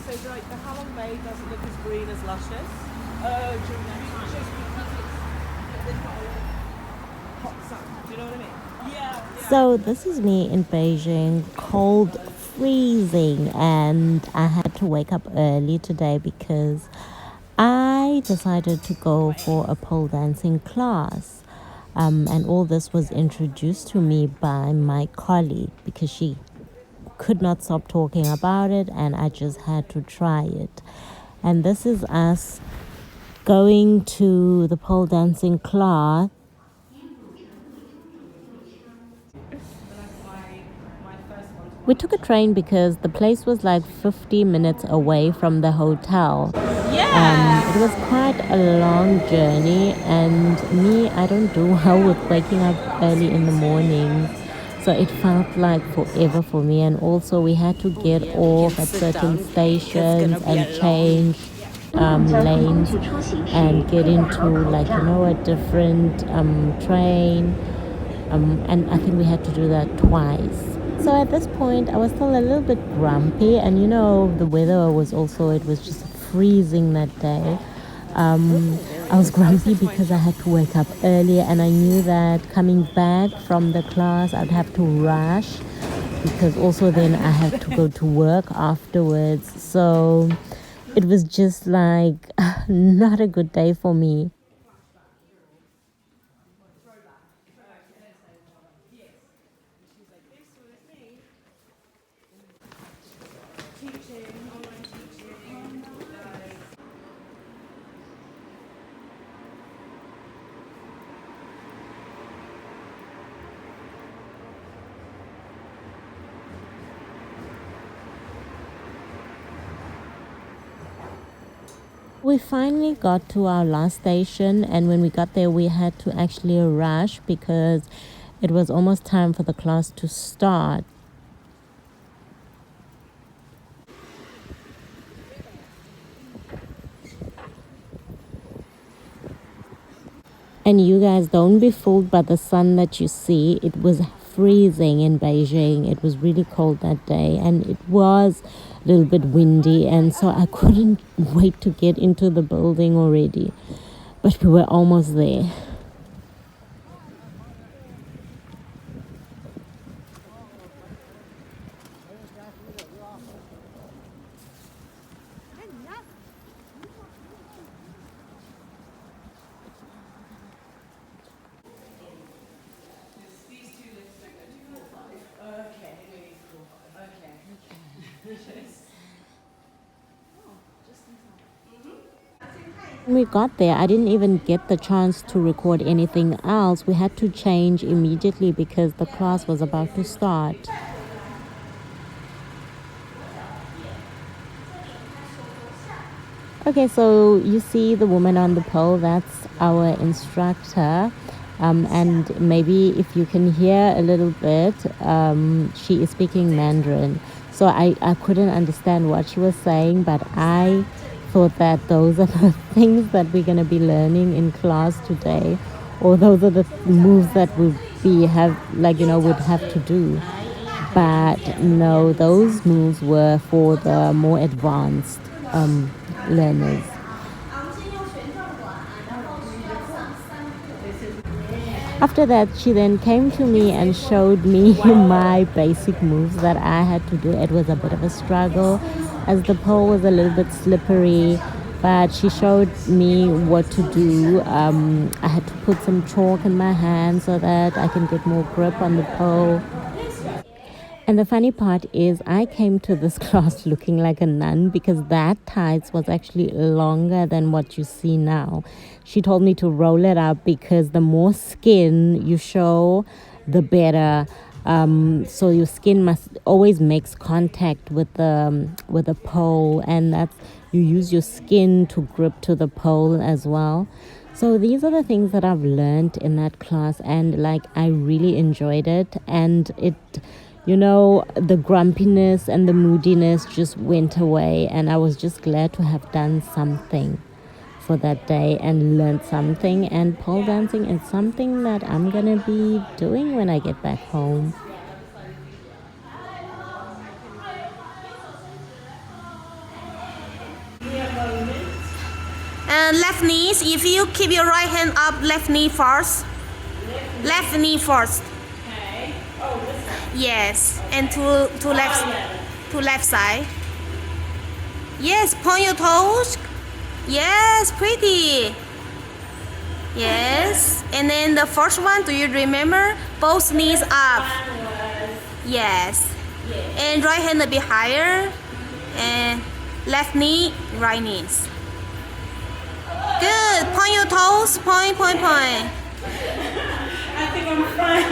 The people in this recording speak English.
So like the Halong Bay doesn't look as green as Luscious. Oh, just because there's not a lot of hot sun. Do you know what I mean? Yeah. So this is me in Beijing, cold, freezing, and I had to wake up early today because I decided to go for a pole dancing class. And all this was introduced to me by my colleague because she could not stop talking about it, and I just had to try it. And this is us going to the pole dancing class. We took a train because the place was like 50 minutes away from the hotel. It was quite a long journey, and me, I don't do well with waking up early in the morning. So it felt like forever for me. And also we had to get off at certain stations and change lanes and get into like, a different train. And I think we had to do that twice. So at this point, I was still a little bit grumpy, and the weather was also, it was just freezing that day. I was grumpy because I had to wake up early, and I knew that coming back from the class, I'd have to rush because also then I had to go to work afterwards. So it was just like not a good day for me. We finally got to our last station, and when we got there, we had to actually rush because it was almost time for the class to start. And you guys, don't be fooled by the sun that you see. It was freezing in Beijing. It was really cold that day, and it was a little bit windy, and so I couldn't wait to get into the building already. But we were almost there. When we got there, I didn't even get the chance to record anything else. We had to change immediately because the class was about to start. Okay, so you see the woman on the pole, that's our instructor. And maybe if you can hear a little bit, she is speaking Mandarin. So I couldn't understand what she was saying, but I thought that those are the things that we're going to be learning in class today, or those are the moves that would have to do. But no, those moves were for the more advanced learners. After that, she then came to me and showed me my basic moves that I had to do. It was a bit of a struggle as the pole was a little bit slippery, but she showed me what to do. I had to put some chalk in my hand so that I can get more grip on the pole. And the funny part is I came to this class looking like a nun because that tights was actually longer than what you see now. She told me to roll it up because the more skin you show, the better. So your skin must always makes contact with the pole, and that's you use your skin to grip to the pole as well. So these are the things that I've learned in that class, and like I really enjoyed it, and it the grumpiness and the moodiness just went away, and I was just glad to have done something for that day and learned something. And pole dancing is something that I'm gonna be doing when I get back home. left knees. If you keep your right hand up, left knee first. Left knee first. Okay. Oh, this side. Yes, and to left side. Yes, point your toes. Yes, pretty. Yes, and then the first one, do you remember? Both knees up. Yes. And right hand a bit higher. And left knee, right knees. Good. Point your toes. Point. I think I'm fine.